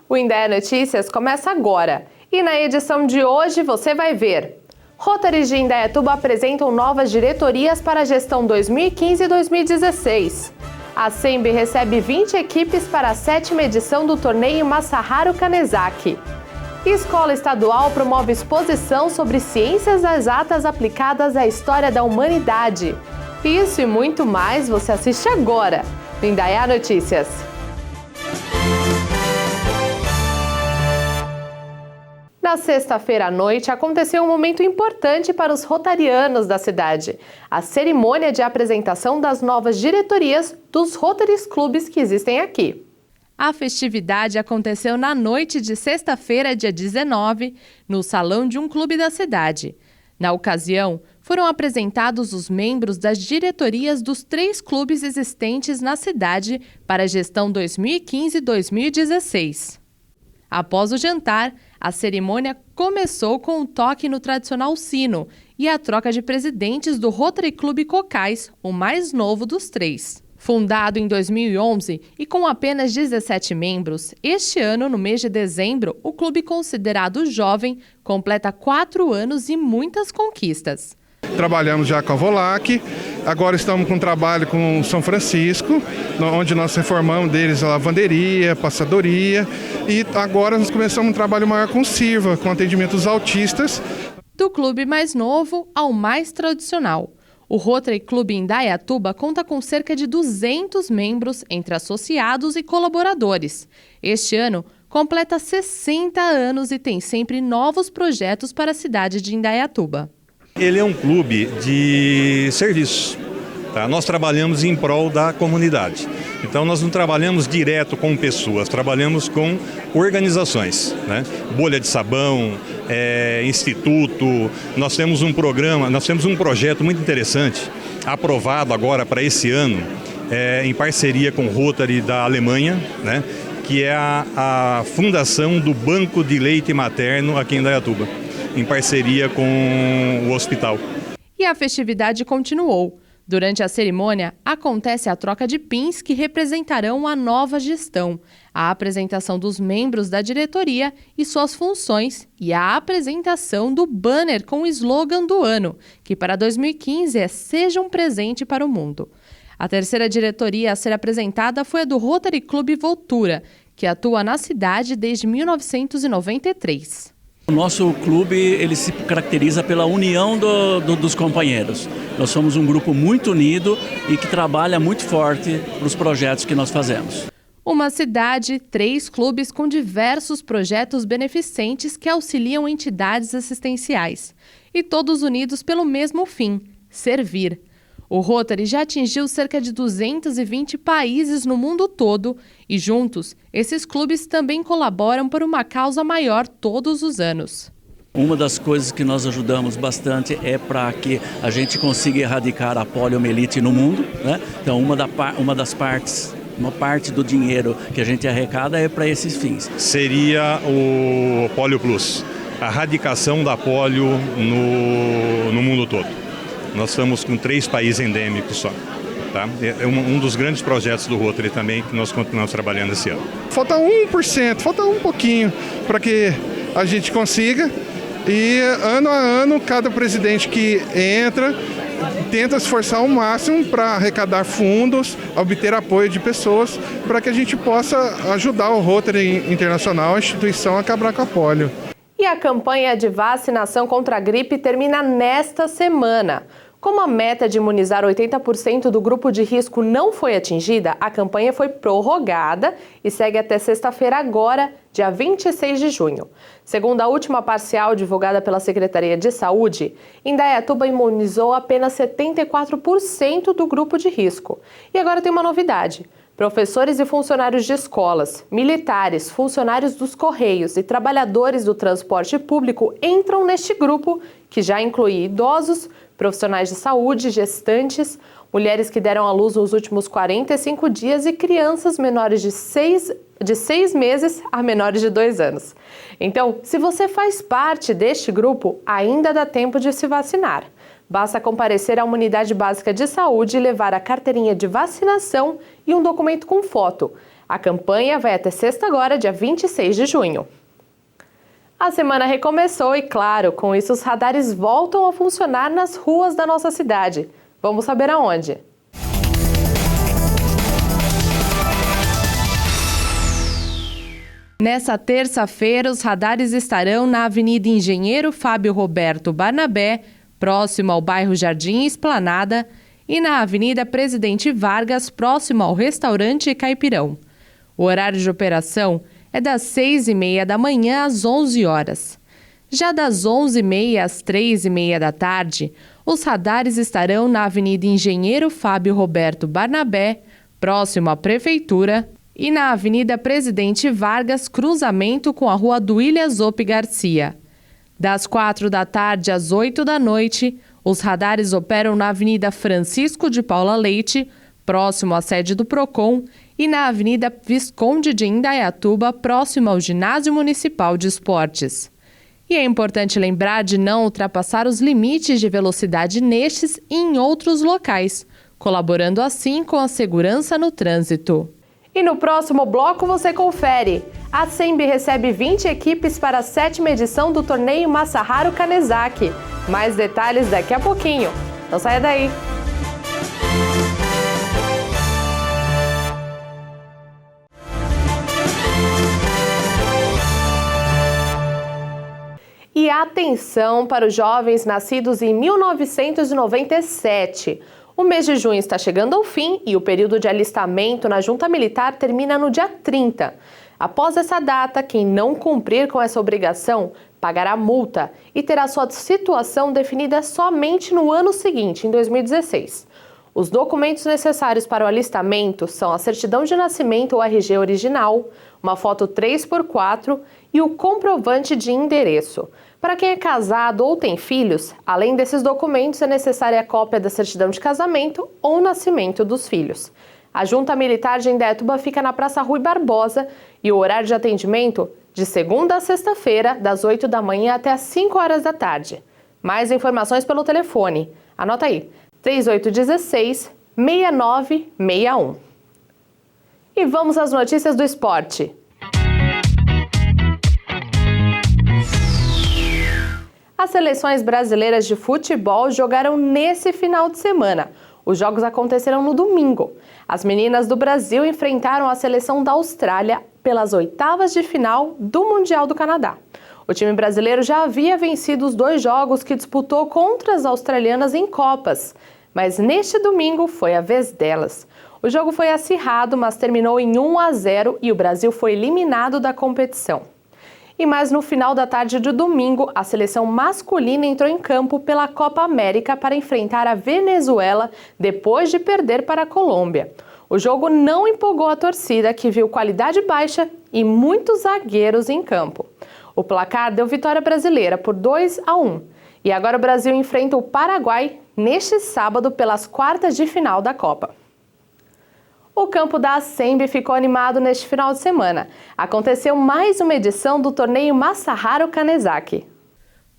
O Indaiá Notícias começa agora e na edição de hoje você vai ver: Rotary de Indaiatuba apresentam novas diretorias para a gestão 2015 e 2016. A SEMB recebe 20 equipes para a 7ª edição do torneio Masaharu Kanezaki. Escola Estadual promove exposição sobre ciências exatas aplicadas à história da humanidade. Isso e muito mais você assiste agora no Indaiá Notícias. Na sexta-feira à noite, aconteceu um momento importante para os rotarianos da cidade: a cerimônia de apresentação das novas diretorias dos Rotary Clubes que existem aqui. A festividade aconteceu na noite de sexta-feira, dia 19, no salão de um clube da cidade. Na ocasião, foram apresentados os membros das diretorias dos 3 clubes existentes na cidade para a gestão 2015 e 2016. Após o jantar, a cerimônia começou com um toque no tradicional sino e a troca de presidentes do Rotary Clube Cocais, o mais novo dos 3. Fundado em 2011 e com apenas 17 membros, este ano, no mês de dezembro, o clube considerado jovem completa 4 anos e muitas conquistas. Trabalhamos já com a Volac, agora estamos com um trabalho com São Francisco, onde nós reformamos deles a lavanderia, passadoria, e agora nós começamos um trabalho maior com Sirva, com atendimento aos autistas. Do clube mais novo ao mais tradicional, o Rotary Clube Indaiatuba conta com cerca de 200 membros entre associados e colaboradores. Este ano completa 60 anos e tem sempre novos projetos para a cidade de Indaiatuba. Ele é um clube de serviço. Tá? Nós trabalhamos em prol da comunidade. Então nós não trabalhamos direto com pessoas, trabalhamos com organizações, né? Bolha de Sabão, Instituto. Nós temos um programa, nós temos um projeto muito interessante, aprovado agora para esse ano, em parceria com o Rotary da Alemanha, né? Que é a fundação do Banco de Leite Materno aqui em Indaiatuba, em parceria com o hospital. E a festividade continuou. Durante a cerimônia, acontece a troca de pins que representarão a nova gestão, a apresentação dos membros da diretoria e suas funções e a apresentação do banner com o slogan do ano, que para 2015 é "Seja um presente para o mundo". A terceira diretoria a ser apresentada foi a do Rotary Clube Voltura, que atua na cidade desde 1993. O nosso clube ele se caracteriza pela união dos companheiros. Nós somos um grupo muito unido e que trabalha muito forte para os projetos que nós fazemos. Uma cidade, 3 clubes com diversos projetos beneficentes que auxiliam entidades assistenciais. E todos unidos pelo mesmo fim: servir. O Rotary já atingiu cerca de 220 países no mundo todo e, juntos, esses clubes também colaboram por uma causa maior todos os anos. Uma das coisas que nós ajudamos bastante é para que a gente consiga erradicar a poliomielite no mundo, né? Então, uma parte do dinheiro que a gente arrecada é para esses fins. Seria o Polio Plus, a erradicação da polio no mundo todo. Nós estamos com 3 países endêmicos só. Tá? É um dos grandes projetos do Rotary também que nós continuamos trabalhando esse ano. Falta 1%, falta um pouquinho para que a gente consiga. E ano a ano, cada presidente que entra tenta se esforçar ao máximo para arrecadar fundos, obter apoio de pessoas, para que a gente possa ajudar o Rotary Internacional, a instituição, a acabar com a polio. E a campanha de vacinação contra a gripe termina nesta semana. Como a meta de imunizar 80% do grupo de risco não foi atingida, a campanha foi prorrogada e segue até sexta-feira agora, dia 26 de junho. Segundo a última parcial divulgada pela Secretaria de Saúde, Indaiatuba imunizou apenas 74% do grupo de risco. E agora tem uma novidade: professores e funcionários de escolas, militares, funcionários dos Correios e trabalhadores do transporte público entram neste grupo, que já inclui idosos, profissionais de saúde, gestantes, mulheres que deram à luz nos últimos 45 dias e crianças menores de 6 meses a menores de 2 anos. Então, se você faz parte deste grupo, ainda dá tempo de se vacinar. Basta comparecer a uma unidade básica de saúde e levar a carteirinha de vacinação e um documento com foto. A campanha vai até sexta agora, dia 26 de junho. A semana recomeçou e, claro, com isso os radares voltam a funcionar nas ruas da nossa cidade. Vamos saber aonde. Nessa terça-feira, os radares estarão na Avenida Engenheiro Fábio Roberto Barnabé, próximo ao bairro Jardim Esplanada, e na Avenida Presidente Vargas, próximo ao restaurante Caipirão. O horário de operação é das 6h30 da manhã às 11 horas. Já das 11h30 às 3h30 da tarde, os radares estarão na Avenida Engenheiro Fábio Roberto Barnabé, próximo à Prefeitura, e na Avenida Presidente Vargas, cruzamento com a Rua Duília Zope Garcia. Das 4 da tarde às 8 da noite, os radares operam na Avenida Francisco de Paula Leite, próximo à sede do PROCON, e na Avenida Visconde de Indaiatuba, próximo ao Ginásio Municipal de Esportes. E é importante lembrar de não ultrapassar os limites de velocidade nestes e em outros locais, colaborando assim com a segurança no trânsito. E no próximo bloco você confere. A SEMB recebe 20 equipes para a 7ª edição do torneio Masaharu Kanezaki. Mais detalhes daqui a pouquinho. Não saia daí! E atenção para os jovens nascidos em 1997. O mês de junho está chegando ao fim e o período de alistamento na Junta Militar termina no dia 30. Após essa data, quem não cumprir com essa obrigação pagará multa e terá sua situação definida somente no ano seguinte, em 2016. Os documentos necessários para o alistamento são a certidão de nascimento ou RG original, uma foto 3x4 e o comprovante de endereço. Para quem é casado ou tem filhos, além desses documentos, é necessária a cópia da certidão de casamento ou nascimento dos filhos. A Junta Militar de Indaiatuba fica na Praça Rui Barbosa e o horário de atendimento de segunda a sexta-feira, das 8 da manhã até as 5 horas da tarde. Mais informações pelo telefone. Anota aí, 3816-6961. E vamos às notícias do esporte. As seleções brasileiras de futebol jogaram nesse final de semana. Os jogos aconteceram no domingo. As meninas do Brasil enfrentaram a seleção da Austrália pelas oitavas de final do Mundial do Canadá. O time brasileiro já havia vencido os 2 jogos que disputou contra as australianas em Copas, mas neste domingo foi a vez delas. O jogo foi acirrado, mas terminou em 1-0 e o Brasil foi eliminado da competição. E mais no final da tarde de domingo, a seleção masculina entrou em campo pela Copa América para enfrentar a Venezuela depois de perder para a Colômbia. O jogo não empolgou a torcida, que viu qualidade baixa e muitos zagueiros em campo. O placar deu vitória brasileira por 2-1. E agora o Brasil enfrenta o Paraguai neste sábado pelas quartas de final da Copa. O campo da SEMB ficou animado neste final de semana. Aconteceu mais uma edição do torneio Masaharu Kanezaki.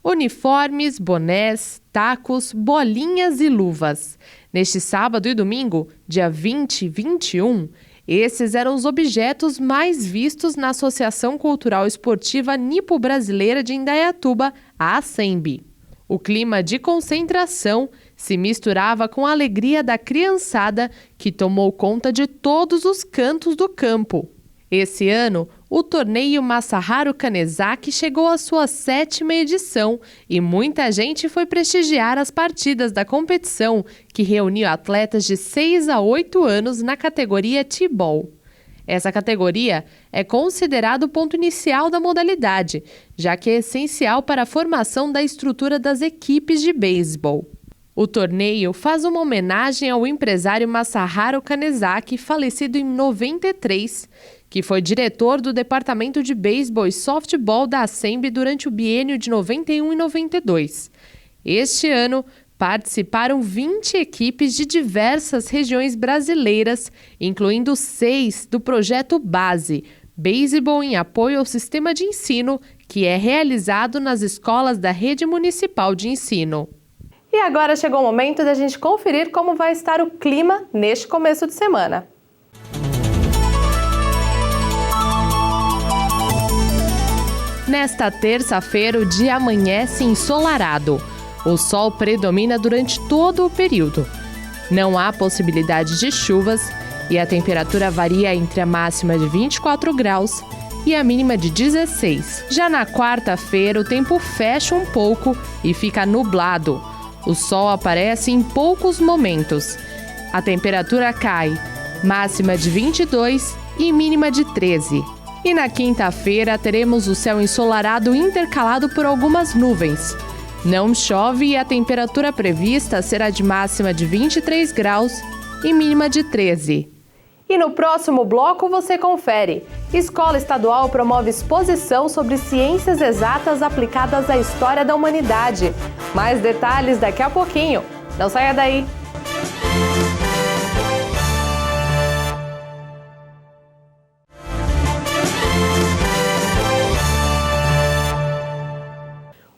Uniformes, bonés, tacos, bolinhas e luvas. Neste sábado e domingo, dia 20 e 21, esses eram os objetos mais vistos na Associação Cultural Esportiva Nipo-Brasileira de Indaiatuba, a SEMB. O clima de concentração se misturava com a alegria da criançada que tomou conta de todos os cantos do campo. Esse ano, o torneio Masaharu Kanezaki chegou à sua 7ª edição e muita gente foi prestigiar as partidas da competição, que reuniu atletas de 6 a 8 anos na categoria T-Ball. Essa categoria é considerada o ponto inicial da modalidade, já que é essencial para a formação da estrutura das equipes de beisebol. O torneio faz uma homenagem ao empresário Masaharu Kanezaki, falecido em 93, que foi diretor do Departamento de Beisebol e Softball da SEMB durante o biênio de 91 e 92. Este ano, participaram 20 equipes de diversas regiões brasileiras, incluindo 6 do projeto Base, Beisebol em apoio ao sistema de ensino, que é realizado nas escolas da Rede Municipal de Ensino. E agora chegou o momento da gente conferir como vai estar o clima neste começo de semana. Nesta terça-feira, o dia amanhece ensolarado. O sol predomina durante todo o período. Não há possibilidade de chuvas e a temperatura varia entre a máxima de 24 graus e a mínima de 16. Já na quarta-feira, o tempo fecha um pouco e fica nublado. O sol aparece em poucos momentos. A temperatura cai, máxima de 22 e mínima de 13. E na quinta-feira teremos o céu ensolarado intercalado por algumas nuvens. Não chove e a temperatura prevista será de máxima de 23 graus e mínima de 13. E no próximo bloco você confere. Escola Estadual promove exposição sobre ciências exatas aplicadas à história da humanidade. Mais detalhes daqui a pouquinho. Não saia daí!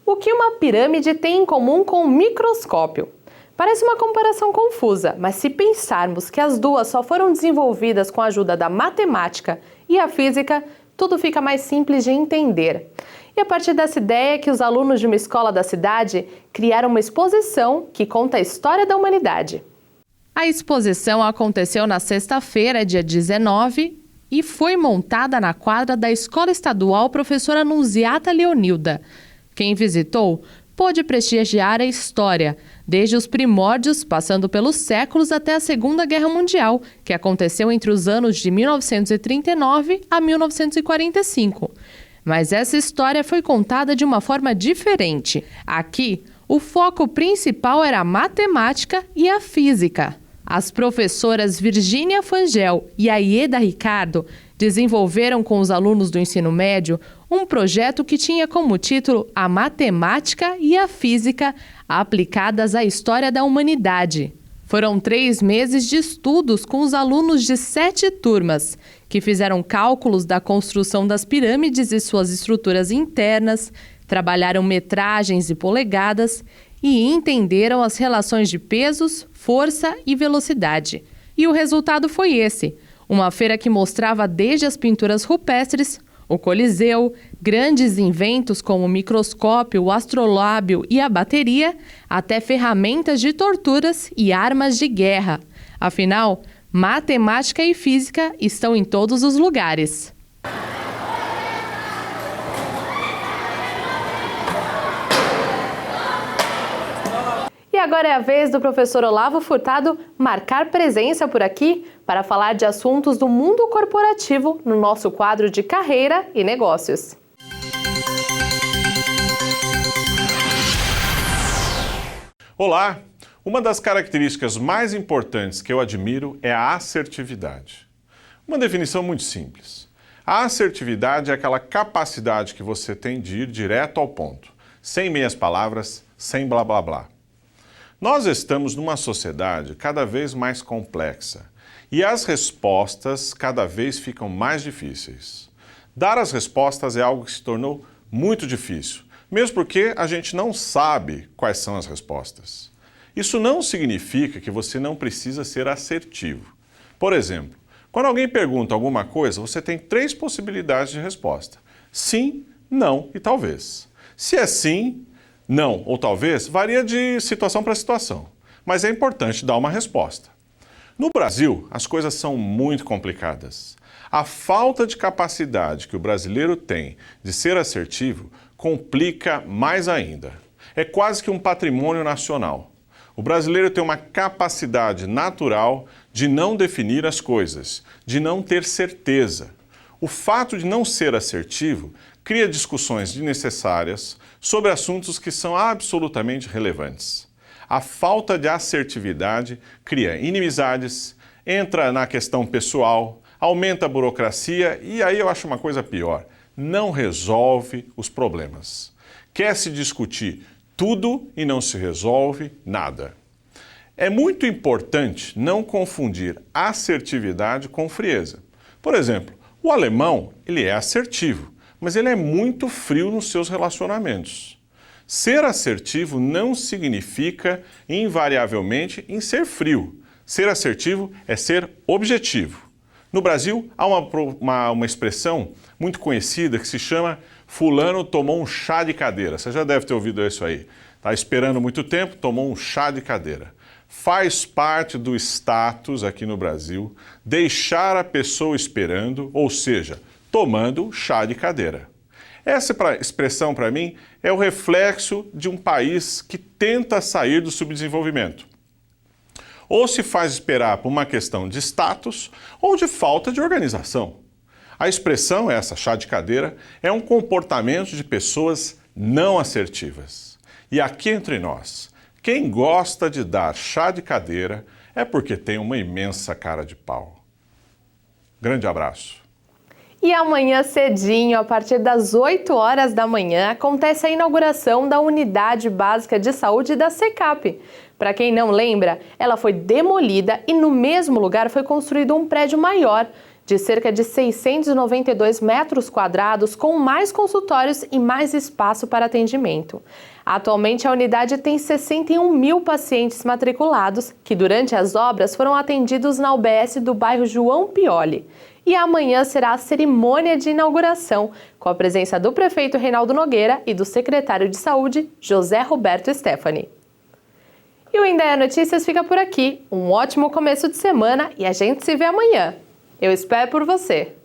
O que uma pirâmide tem em comum com um microscópio? Parece uma comparação confusa, mas se pensarmos que as duas só foram desenvolvidas com a ajuda da matemática e a física, tudo fica mais simples de entender. E a partir dessa ideia que os alunos de uma escola da cidade criaram uma exposição que conta a história da humanidade. A exposição aconteceu na sexta-feira, dia 19, e foi montada na quadra da Escola Estadual Professora Nunziata Leonilda. Quem visitou pôde prestigiar a história, desde os primórdios, passando pelos séculos até a Segunda Guerra Mundial, que aconteceu entre os anos de 1939 a 1945. Mas essa história foi contada de uma forma diferente. Aqui, o foco principal era a matemática e a física. As professoras Virgínia Fangel e Aieda Ricardo desenvolveram com os alunos do ensino médio um projeto que tinha como título A Matemática e a Física aplicadas à história da humanidade. Foram 3 meses de estudos com os alunos de 7 turmas, que fizeram cálculos da construção das pirâmides e suas estruturas internas, trabalharam metragens e polegadas e entenderam as relações de pesos, força e velocidade. E o resultado foi esse: uma feira que mostrava desde as pinturas rupestres, o Coliseu, grandes inventos como o microscópio, o astrolábio e a bateria, até ferramentas de torturas e armas de guerra. Afinal, matemática e física estão em todos os lugares. E agora é a vez do professor Olavo Furtado marcar presença por aqui para falar de assuntos do mundo corporativo no nosso quadro de Carreira e Negócios. Olá! Uma das características mais importantes que eu admiro é a assertividade. Uma definição muito simples. A assertividade é aquela capacidade que você tem de ir direto ao ponto, sem meias palavras, sem blá blá blá. Nós estamos numa sociedade cada vez mais complexa e as respostas cada vez ficam mais difíceis. Dar as respostas é algo que se tornou muito difícil, mesmo porque a gente não sabe quais são as respostas. Isso não significa que você não precisa ser assertivo. Por exemplo, quando alguém pergunta alguma coisa, você tem 3 possibilidades de resposta: sim, não e talvez. Se é sim, não ou talvez, varia de situação para situação, mas é importante dar uma resposta. No Brasil, as coisas são muito complicadas. A falta de capacidade que o brasileiro tem de ser assertivo complica mais ainda. É quase que um patrimônio nacional. O brasileiro tem uma capacidade natural de não definir as coisas, de não ter certeza. O fato de não ser assertivo cria discussões desnecessárias sobre assuntos que são absolutamente relevantes. A falta de assertividade cria inimizades, entra na questão pessoal, aumenta a burocracia e aí eu acho uma coisa pior: não resolve os problemas. Quer se discutir tudo e não se resolve nada. É muito importante não confundir assertividade com frieza. Por exemplo, o alemão, ele é assertivo, mas ele é muito frio nos seus relacionamentos. Ser assertivo não significa, invariavelmente, em ser frio. Ser assertivo é ser objetivo. No Brasil, há uma expressão muito conhecida que se chama fulano tomou um chá de cadeira. Você já deve ter ouvido isso aí. Está esperando muito tempo, tomou um chá de cadeira. Faz parte do status aqui no Brasil deixar a pessoa esperando, ou seja, tomando chá de cadeira. Essa expressão, para mim, é o reflexo de um país que tenta sair do subdesenvolvimento. Ou se faz esperar por uma questão de status ou de falta de organização. A expressão, essa chá de cadeira, é um comportamento de pessoas não assertivas. E aqui entre nós, quem gosta de dar chá de cadeira é porque tem uma imensa cara de pau. Grande abraço. E amanhã cedinho, a partir das 8 horas da manhã, acontece a inauguração da Unidade Básica de Saúde da SECAP. Para quem não lembra, ela foi demolida e no mesmo lugar foi construído um prédio maior, de cerca de 692 metros quadrados, com mais consultórios e mais espaço para atendimento. Atualmente, a unidade tem 61 mil pacientes matriculados, que durante as obras foram atendidos na UBS do bairro João Pioli. E amanhã será a cerimônia de inauguração, com a presença do prefeito Reinaldo Nogueira e do secretário de Saúde, José Roberto Stefani. E o Indaiá Notícias fica por aqui. Um ótimo começo de semana e a gente se vê amanhã. Eu espero por você!